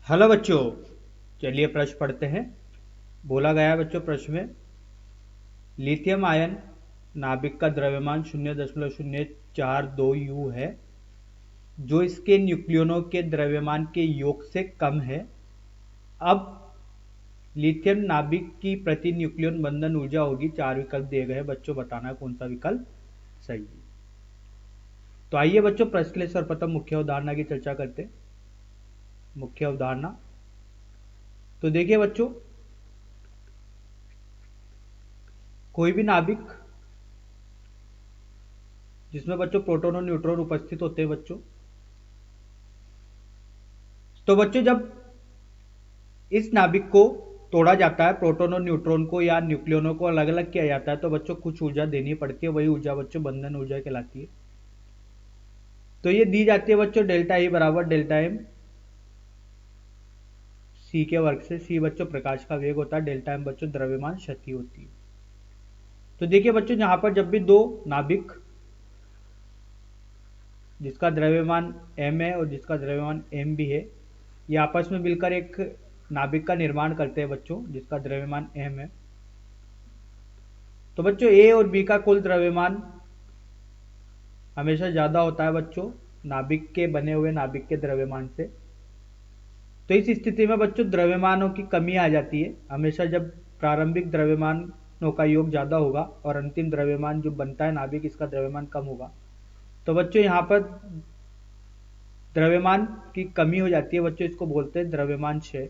Hello बच्चों, चलिए प्रश्न पढ़ते हैं। बोला गया है बच्चों प्रश्न में, लिथियम आयन नाभिक का द्रव्यमान 0.042 यू है, जो इसके न्यूक्लियनों के द्रव्यमान के योग से कम है। अब लिथियम नाभिक की प्रति न्यूक्लियन बंधन ऊर्जा होगी। 4 विकल्प दिए गए हैं बच्चों, बताना है कौन सा विकल्प सही है। तो आइए बच्चों प्रश्न के लिए सर्वप्रथम मुख्य अवधारणा की चर्चा करते हैं। मुख्य अवधारणा तो देखिए बच्चों, कोई भी नाभिक जिसमें बच्चों प्रोटॉन और न्यूट्रॉन उपस्थित होते हैं बच्चों, तो बच्चों जब इस नाभिक को तोड़ा जाता है, प्रोटॉन और न्यूट्रॉन को या न्यूक्लियनों को अलग अलग किया जाता है, तो बच्चों कुछ ऊर्जा देनी पड़ती है। वही ऊर्जा बच्चों बंधन ऊर्जा कहलाती है। तो ये दी जाती है बच्चों डेल्टा ई बराबर डेल्टा एम सी के वर्ग से। सी बच्चों प्रकाश का वेग होता है, डेल्टा एम बच्चों द्रव्यमान शक्ति होती है। तो देखिए बच्चों, यहां पर जब भी दो नाभिक जिसका द्रव्यमान m है और जिसका द्रव्यमान m भी है, ये आपस में मिलकर एक नाभिक का निर्माण करते हैं बच्चों, जिसका द्रव्यमान m है। तो बच्चों a और b का कुल द्रव्यमान हमेशा ज्यादा होता है बच्चों नाभिक के बने हुए नाभिक के द्रव्यमान से। तो इस स्थिति में बच्चों द्रव्यमानों की कमी आ जाती है। हमेशा जब प्रारंभिक द्रव्यमानों का योग ज्यादा होगा और अंतिम द्रव्यमान जो बनता है नाभिक, इसका द्रव्यमान कम होगा, तो बच्चों यहाँ पर द्रव्यमान की कमी हो जाती है बच्चों, इसको बोलते हैं द्रव्यमान क्षय।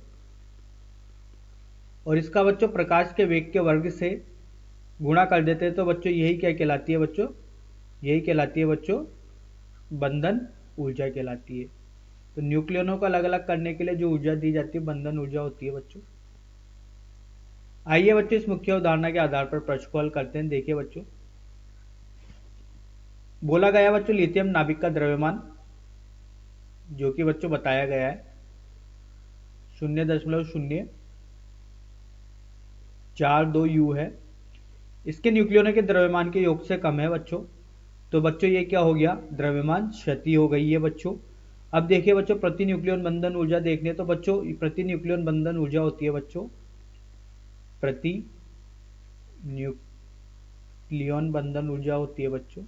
और इसका बच्चों प्रकाश के वेग के वर्ग से गुणा कर देते हैं, तो बच्चों यही क्या कहलाती है बच्चों, यही कहलाती है बच्चों बंधन ऊर्जा कहलाती है। तो न्यूक्लियनों को अलग अलग करने के लिए जो ऊर्जा दी जाती है बंधन ऊर्जा होती है बच्चों। आइए बच्चों इस मुख्य उदाहरण के आधार पर प्रश्न को हल करते हैं। देखिए बच्चों, बोला गया बच्चों लिथियम नाभिक का द्रव्यमान, जो कि बच्चों बताया गया है 0.042 यू है, इसके न्यूक्लियनों के द्रव्यमान के योग से कम है बच्चों। तो बच्चों ये क्या हो गया, द्रव्यमान क्षति हो गई है बच्चों। अब देखिए बच्चों, प्रति न्यूक्लियन बंधन ऊर्जा देखने, तो बच्चों प्रति न्यूक्लियन बंधन ऊर्जा होती है बच्चों, प्रति न्यूक्लियन बंधन ऊर्जा होती है बच्चों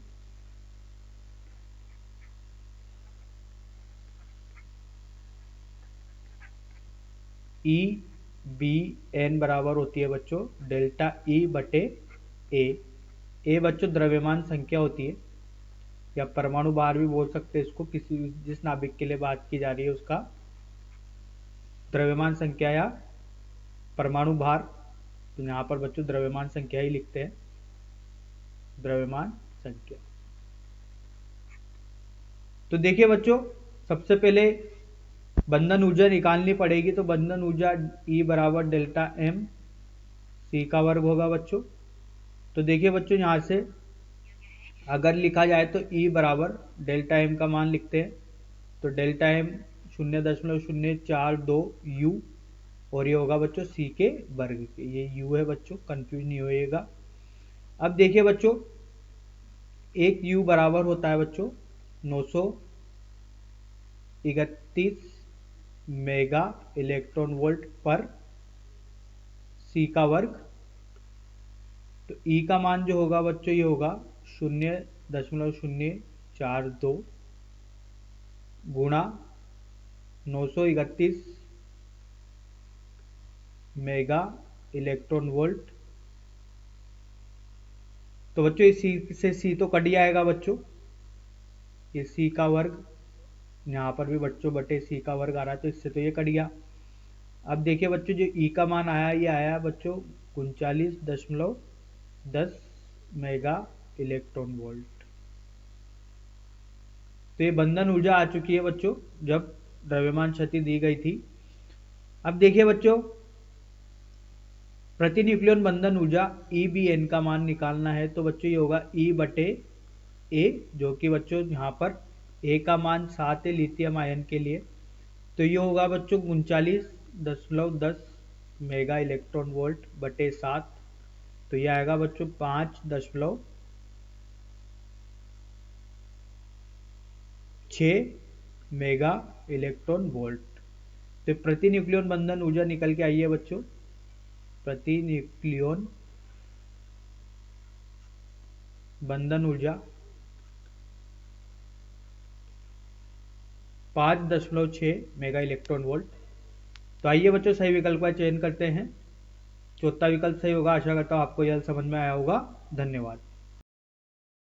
ई बी एन बराबर होती है बच्चों डेल्टा ई बटे ए बच्चों द्रव्यमान संख्या होती है, या परमाणु भार भी बोल सकते हैं इसको, किसी जिस नाभिक के लिए बात की जा रही है उसका द्रव्यमान संख्या या परमाणु भार। तो यहाँ पर बच्चों द्रव्यमान संख्या ही लिखते हैं, द्रव्यमान संख्या। तो देखिए बच्चों, सबसे पहले बंधन ऊर्जा निकालनी पड़ेगी। तो बंधन ऊर्जा E बराबर डेल्टा एम सी का वर्ग होगा बच्चों। तो देखिए बच्चों, यहाँ से अगर लिखा जाए तो E बराबर डेल्टा एम का मान लिखते हैं, तो डेल्टा एम 0.042 यू, और ये होगा बच्चों सी के वर्ग के। ये यू है बच्चों, कंफ्यूज नहीं होइएगा। अब देखिए बच्चों, एक यू बराबर होता है बच्चों 931 मेगा इलेक्ट्रॉन वोल्ट पर सी का वर्ग। तो ई का मान जो होगा बच्चों, ये होगा 0.042 गुणा 931 मेगा इलेक्ट्रॉन वोल्ट। तो बच्चों इस सी से सी तो कट जाएगा बच्चों, ये सी का वर्ग, यहाँ पर भी बच्चों बटे सी का वर्ग आ रहा है, तो इससे तो ये कट गया। अब देखिए बच्चों, जो ई का मान आया, ये आया बच्चों 39.10 मेगा इलेक्ट्रॉन वोल्ट। तो ये बंधन ऊर्जा आ चुकी है बच्चों जब द्रव्यमान क्षति दी गई थी। अब देखिए बच्चों, प्रति न्यूक्लियन बंधन ऊर्जा ई बी एन का मान निकालना है। तो बच्चों ये होगा ई बटे ए, जो कि बच्चों यहाँ पर ए का मान 7 है लिथियम आयन के लिए। तो ये होगा बच्चों 39.10 मेगा इलेक्ट्रॉन वोल्ट बटे 7। तो ये आएगा बच्चों 5.6 मेगा इलेक्ट्रॉन वोल्ट। तो प्रति न्यूक्लियन बंधन ऊर्जा निकल के आई है बच्चों, प्रति न्यूक्लियन बंधन ऊर्जा 5.6 मेगा इलेक्ट्रॉन वोल्ट। तो आइए बच्चों सही विकल्प का चयन करते हैं। चौथा विकल्प सही होगा। आशा करता हूँ आपको यह समझ में आया होगा। धन्यवाद।